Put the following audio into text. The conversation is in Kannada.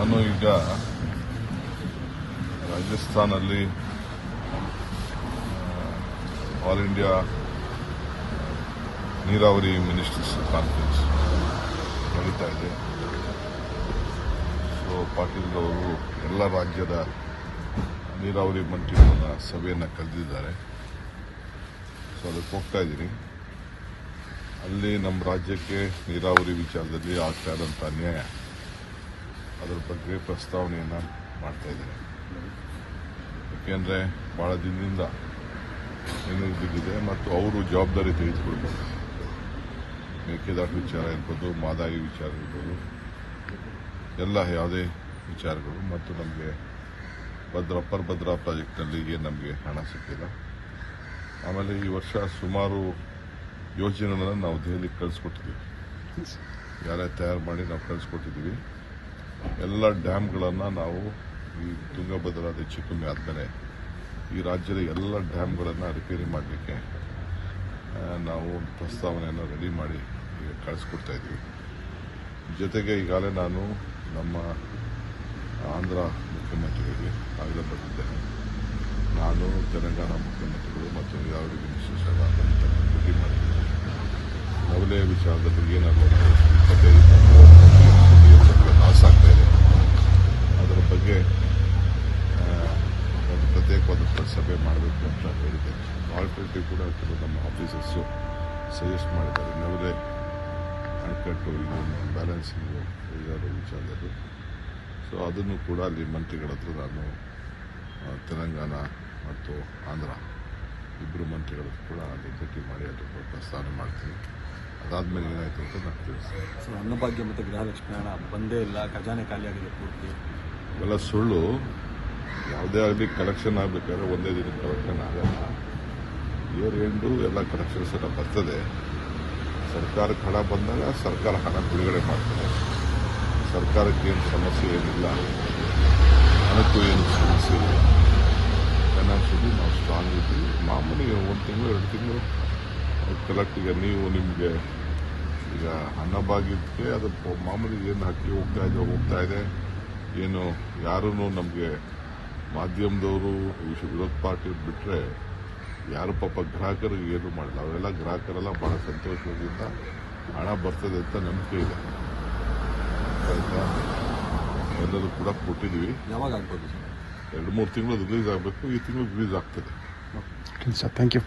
ನಾನು ಈಗ ರಾಜಸ್ಥಾನಲ್ಲಿ ಆಲ್ ಇಂಡಿಯಾ ನೀರಾವರಿ ಮಿನಿಸ್ಟರ್ಸ್ ಕಾನ್ಫರೆನ್ಸ್ ನಡೀತಾ ಇದೆ. ಸೊ ಪಾಟೀಲ್ ಅವರು ಎಲ್ಲ ರಾಜ್ಯದ ನೀರಾವರಿ ಮಂತ್ರಿಗಳನ್ನ ಸಭೆಯನ್ನು ಕರೆದಿದ್ದಾರೆ. ಸೊ ಅದಕ್ಕೆ ಹೋಗ್ತಾ ಇದ್ದೀನಿ. ಅಲ್ಲಿ ನಮ್ಮ ರಾಜ್ಯಕ್ಕೆ ನೀರಾವರಿ ವಿಚಾರದಲ್ಲಿ ಆಗ್ತಾ ಇರೋಂಥ ಅನ್ಯಾಯ, ಅದರ ಬಗ್ಗೆ ಪ್ರಸ್ತಾವನೆಯನ್ನು ಮಾಡ್ತಾ ಇದ್ದೇನೆ. ಯಾಕೆಂದರೆ ಭಾಳ ದಿನದಿಂದ ಏನೇನು ಬಿದ್ದಿದೆ ಮತ್ತು ಅವರು ಜವಾಬ್ದಾರಿ ತೆಗೆದುಕೊಳ್ಬೇಕು. ಮೇಕೆದಾಟು ವಿಚಾರ ಇರ್ಬೋದು, ಮಾದಾಯಿ ವಿಚಾರ ಇರ್ಬೋದು, ಎಲ್ಲ ಯಾವುದೇ ವಿಚಾರಗಳು ಮತ್ತು ನಮಗೆ ಅಪ್ಪರ್ ಭದ್ರಾ ಪ್ರಾಜೆಕ್ಟ್ನಲ್ಲಿ ಏನು ನಮಗೆ ಹಣ ಸಿಕ್ಕಿಲ್ಲ. ಆಮೇಲೆ ಈ ವರ್ಷ ಸುಮಾರು ಯೋಜನೆಗಳನ್ನು ನಾವು ದೆಹಲಿಗೆ ಕಳಿಸ್ಕೊಟ್ಟಿದ್ದೀವಿ. ಯಾರೇ ತಯಾರು ಮಾಡಿ ನಾವು ಕಳಿಸ್ಕೊಟ್ಟಿದ್ದೀವಿ. ಎಲ್ಲ ಡ್ಯಾಮ್ಗಳನ್ನು ನಾವು ಈ ತುಂಗಭದ್ರಾ ಹೆಚ್ಚು ಕಮ್ಮಿ ಆದಮೇಲೆ ಈ ರಾಜ್ಯದ ಎಲ್ಲ ಡ್ಯಾಮ್ಗಳನ್ನು ರಿಪೇರಿ ಮಾಡಲಿಕ್ಕೆ ನಾವು ಒಂದು ಪ್ರಸ್ತಾವನೆಯನ್ನು ರೆಡಿ ಮಾಡಿ ಈಗ ಕಳಿಸ್ಕೊಡ್ತಾ ಇದ್ದೀವಿ. ಜೊತೆಗೆ ಈಗಾಗಲೇ ನಾನು ನಮ್ಮ ಆಂಧ್ರ ಮುಖ್ಯಮಂತ್ರಿಗಳಿಗೆ ಆಗಲೇ ಬರೆದಿದ್ದೇನೆ. ನಾನು ತೆಲಂಗಾಣ ಮುಖ್ಯಮಂತ್ರಿಗಳು ಮತ್ತು ನೀರಾವರಿ ಮಿನಿಸ್ಟರ್ಸ್ ಎಲ್ಲ ಭೇಟಿ ಮಾಡಿದ್ದೇನೆ. ನವಲೆ ವಿಚಾರದಲ್ಲಿ ಏನಾಗಬಹುದು, 25 ಲಾಸ್ ಆಗ್ತಾ ಇದೆ, ಅದರ ಬಗ್ಗೆ ಒಂದು ಪ್ರತ್ಯೇಕವಾದ ಸಭೆ ಮಾಡಬೇಕು ಅಂತ ಹೇಳಿದ್ದೇನೆ. ಆಲ್ಟರ್ನೇಟಿವ್ ಕೂಡ ಕೆಲವು ನಮ್ಮ ಆಫೀಸರ್ಸು ಸಜೆಸ್ಟ್ ಮಾಡಿದ್ದಾರೆ. ನವಲೆ ಅಣೆಕಟ್ಟು ಇದು ಬ್ಯಾಲೆನ್ಸಿಂಗು ಇದಾದ ವಿಚಾರದಲ್ಲಿ. ಸೊ ಅದನ್ನು ಕೂಡ ಅಲ್ಲಿ ಮಂತ್ರಿಗಳ ಹತ್ರ ನಾನು ತೆಲಂಗಾಣ ಮತ್ತು ಆಂಧ್ರ ಇಬ್ಬರು ಮಂತ್ರಿಗಳು ಕೂಡ ಅಲ್ಲಿ ಭೇಟಿ ಮಾಡಿ ಅದರ ಪ್ರಸ್ತಾವನೆ ಮಾಡ್ತೀನಿ. ಅದಾದಮೇಲೆ ಏನಾಯಿತು ಅಂತ ನಾನು ತಿಳಿಸ್ತೀನಿ. ಸರ್, ಅನ್ನಭಾಗ್ಯ ಮತ್ತು ಗೃಹಲಕ್ಷ್ಮಿ ಹಣ ಬಂದೇ ಇಲ್ಲ, ಖಜಾನೆ ಖಾಲಿಯಾಗಿದೆ ಪೂರ್ತಿ. ಇವೆಲ್ಲ ಸುಳ್ಳು. ಯಾವುದೇ ಆಗಲಿ ಕಲೆಕ್ಷನ್ ಆಗಬೇಕಾದ್ರೆ ಒಂದೇ ದಿನ ಕಲೆಕ್ಷನ್ ಆಗಲ್ಲ. ಇಯರ್ ಎಂಡು ಎಲ್ಲ ಕಲೆಕ್ಷನ್ಸ್ ಎಲ್ಲ ಬರ್ತದೆ. ಸರ್ಕಾರಕ್ಕೆ ಹಣ ಬಂದಾಗ ಸರ್ಕಾರ ಹಣ ಬಿಡುಗಡೆ ಮಾಡ್ತದೆ. ಸರ್ಕಾರಕ್ಕೆ ಏನು ಸಮಸ್ಯೆ ಏನಿಲ್ಲ, ಹಣಕ್ಕೂ ಏನು ಸಮಸ್ಯೆ ಇಲ್ಲ. ಫೈನಾನ್ಷಿಯಲಿ ನಾವು ಸ್ಟ್ರಾಂಗ್ ಇದ್ದೀವಿ. ಮಾಮೂಲಿ 1 ತಿಂಗಳು 2 ತಿಂಗಳು ಕಲೆಕ್ಟಿಗೆ ನೀವು ನಿಮಗೆ ಈಗ ಅನ್ನಭಾಗ್ಯಕ್ಕೆ ಅದು ಮಾಮೂಲಿ ಏನು ಹಕ್ಕಿ ಹೋಗ್ತಾ ಇದೆ. ಏನು ಯಾರೂ ನಮಗೆ ಮಾಧ್ಯಮದವರು ವಿರೋಧ ಪಾರ್ಟಿ ಬಿಟ್ಟರೆ ಯಾರು ಪಾಪ ಗ್ರಾಹಕರಿಗೆ ಏನು ಮಾಡಿಲ್ಲ. ಅವರೆಲ್ಲ ಗ್ರಾಹಕರೆಲ್ಲ ಭಾಳ ಸಂತೋಷದಿಂದ ಹಣ ಬರ್ತದೆ ಅಂತ ನಂಬಿಕೆ ಇದೆ. ಆಯಿತಾ, ಎಲ್ಲರೂ ಕೂಡ ಕೊಟ್ಟಿದ್ದೀವಿ. ಯಾವಾಗ ಆಗ್ಬೋದು ಸರ್? 2-3 ತಿಂಗಳು ರಿಲೀಸ್ ಆಗಬೇಕು. ಈ ತಿಂಗಳು ರಿಲೀಸ್ ಆಗ್ತದೆ. Sir, thank you.